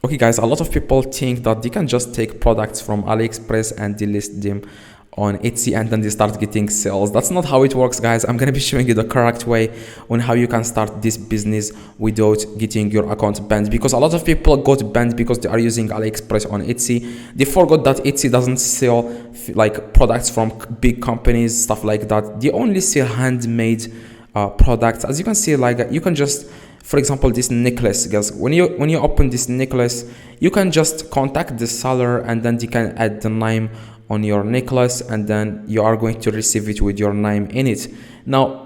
Okay guys, a lot of people think that they can just take products from AliExpress and delist them on Etsy and then they start getting sales. That's not how it works, guys. I'm gonna be showing you the correct way on how you can start this business without getting your account banned, because a lot of people got banned because they are using AliExpress on Etsy. They forgot that Etsy doesn't sell like products from big companies, stuff like that. They only sell handmade products. As you can see, like you can just, for example, this necklace, guys, when you open this necklace, you can just contact the seller and then they can add the name on your necklace and then you are going to receive it with your name in it. Now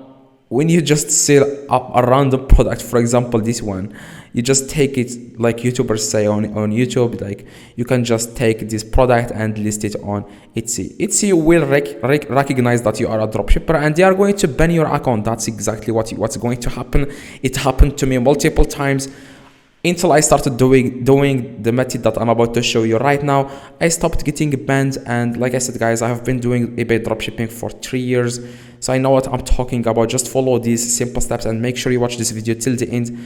when you just sell a random product, for example this one, you just take it, like YouTubers say on YouTube, like you can just take this product and list it on Etsy. Etsy will recognize that you are a dropshipper and they are going to ban your account. That's exactly what's going to happen. It happened to me multiple times until I started doing the method that I'm about to show you right now. I stopped getting banned, and like I said, guys, I have been doing eBay dropshipping for 3 years, so I know what I'm talking about. Just follow these simple steps and make sure you watch this video till the end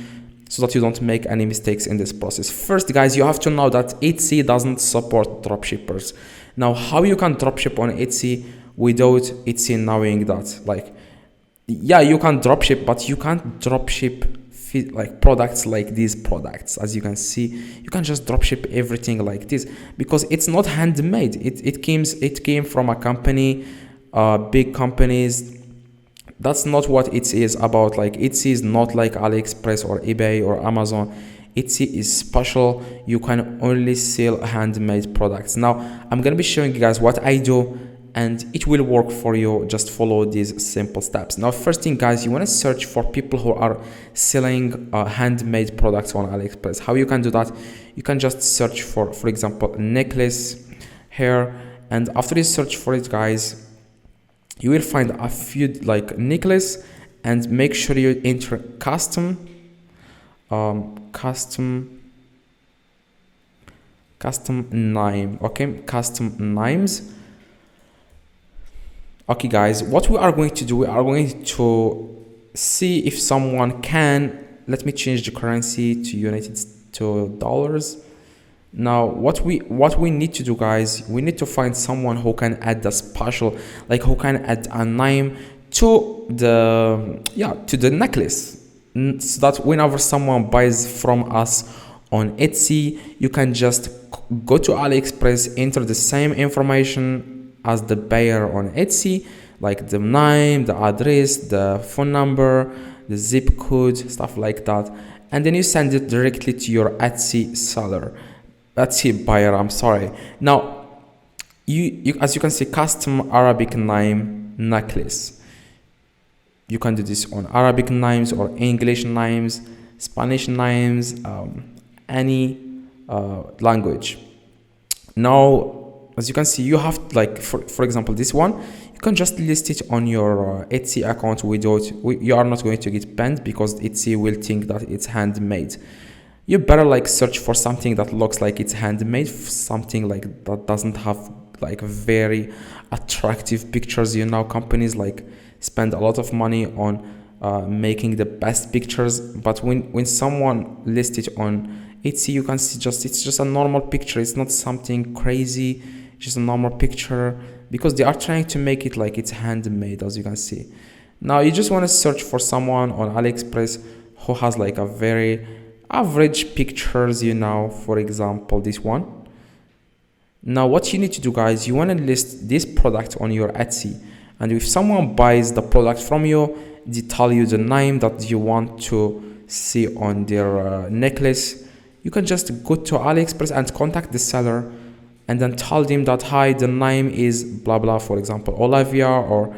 so that you don't make any mistakes in this process. First, guys, you have to know that Etsy doesn't support dropshippers. Now, how you can dropship on Etsy without Etsy knowing that? Like, yeah, you can dropship, but you can't dropship like products like these products. As you can see, you can just dropship everything like this because it's not handmade. It came from a company, big companies. That's not what Etsy is about. Like, Etsy is not like AliExpress or eBay or Amazon. Etsy is special. You can only sell handmade products. Now I'm gonna be showing you guys what I do, and it will work for you. Just follow these simple steps. Now, first thing, guys, you want to search for people who are selling handmade products on AliExpress. How you can do that? You can just search for example, necklace here, and after you search for it, guys, you will find a few like necklace, and make sure you enter custom name. Okay, custom names. Okay, guys, what we are going to do, we are going to see if someone can, let me change the currency to dollars. Now what we need to do, guys, we need to find someone who can add the special, like who can add a name to the necklace, so that whenever someone buys from us on Etsy, you can just go to AliExpress, enter the same information as the buyer on Etsy, like the name, the address, the phone number, the zip code, stuff like that, and then you send it directly to your Etsy buyer, I'm sorry. Now you as you can see, custom Arabic name necklace. You can do this on Arabic names or English names, Spanish names, any language. Now as you can see, you have, like, for example this one, you can just list it on your Etsy account without, you are not going to get banned because Etsy will think that it's handmade. You better like search for something that looks like it's handmade, something like that doesn't have like very attractive pictures. You know, companies like spend a lot of money on making the best pictures, but when someone lists it on Etsy, you can see it's just a normal picture. It's not something crazy, just a normal picture, because they are trying to make it like it's handmade, as you can see. Now you just want to search for someone on AliExpress who has like a very average pictures, you know, for example this one. Now what you need to do, guys, you want to list this product on your Etsy, and if someone buys the product from you, they tell you the name that you want to see on their necklace. You can just go to AliExpress and contact the seller and then tell them that, hi, the name is blah blah, for example Olivia or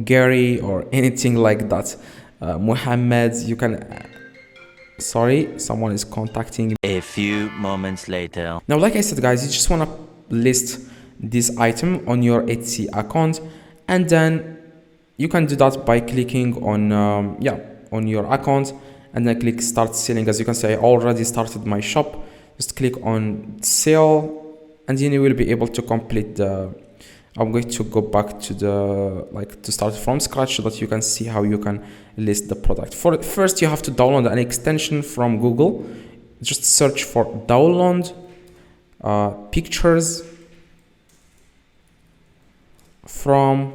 Gary or anything like that, Muhammad. You can sorry, someone is contacting me. A few moments later. Now, like I said, guys, you just want to list this item on your Etsy account, and then you can do that by clicking on on your account and then click start selling. As you can see, I already started my shop. Just click on sell, and then you will be able to complete the, I'm going to go back to the, to start from scratch so that you can see how you can list the product. First, you have to download an extension from Google. just search for download pictures from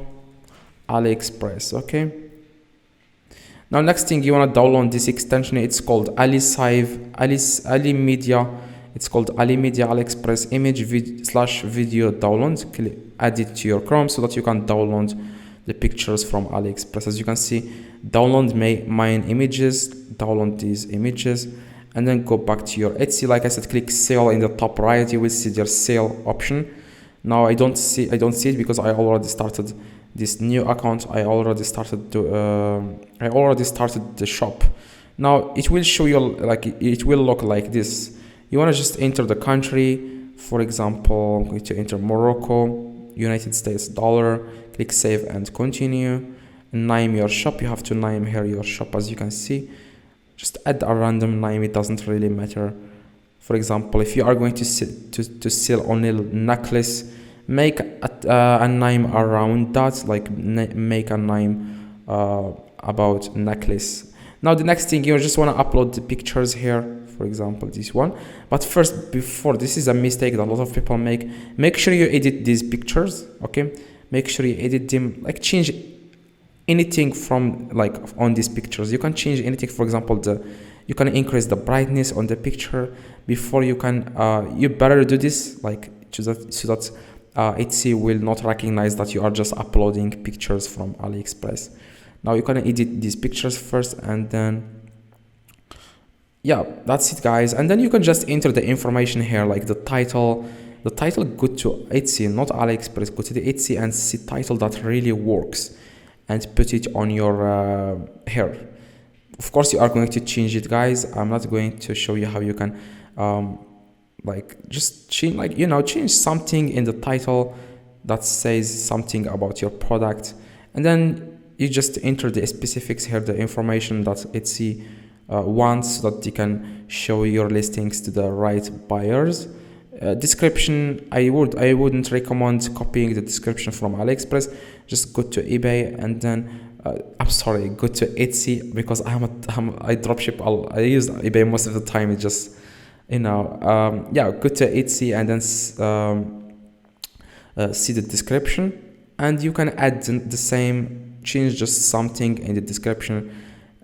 AliExpress. Okay, now next thing, you want to download this extension. It's called Alimedia. It's called Alimedia AliExpress image / video download. Add it to your Chrome so that you can download the pictures from AliExpress. As you can see, download mine images, download these images, and then go back to your Etsy. Like I said, click sale in the top right. You will see their sale option. Now I don't see it because I already started this new account. I already started the shop. Now it will show you, like, it will look like this. You want to just enter the country. For example, I'm going to enter Morocco, United States dollar. Click save and continue. Name your shop. You have to name here your shop. As you can see, just add a random name. It doesn't really matter. For example, if you are going to sell only necklace, make a name around that, like make a name about necklace. Now the next thing, you just want to upload the pictures here. For example, this one. But first, before, this is a mistake that a lot of people make sure you edit these pictures. Okay, make sure you edit them, like change anything from, like, on these pictures. You can change anything. For example, you can increase the brightness on the picture. Before you can you better do this, like, so that Etsy will not recognize that you are just uploading pictures from AliExpress. Now you can edit these pictures first, and then yeah, that's it, guys. And then you can just enter the information here, like the title. The title, go to Etsy, not AliExpress. Go to the Etsy and see title that really works, and put it on your hair. Of course, you are going to change it, guys. I'm not going to show you how you can like just change, like, change something in the title that says something about your product, and then you just enter the specifics here, the information that Etsy wants, so that they can show your listings to the right buyers. Description, I wouldn't recommend copying the description from AliExpress. Just go to eBay, and then go to Etsy, because I dropship. I use eBay most of the time. It just go to Etsy, and then see the description, and you can add the same, change just something in the description,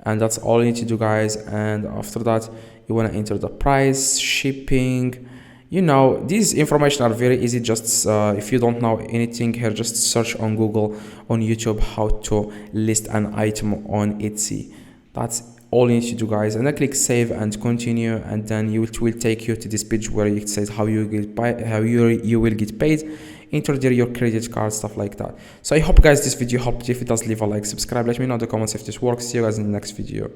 and that's all you need to do, guys. And after that, you want to enter the price, shipping. These information are very easy. Just if you don't know anything here, just search on Google, on YouTube, how to list an item on Etsy. That's all you need to do, guys. And then click save and continue, and then it will take you to this page where it says how you will get paid. Enter there your credit card, stuff like that. So I hope, guys, this video helped. If it does, leave a like, subscribe, let me know in the comments if this works. See you guys in the next video.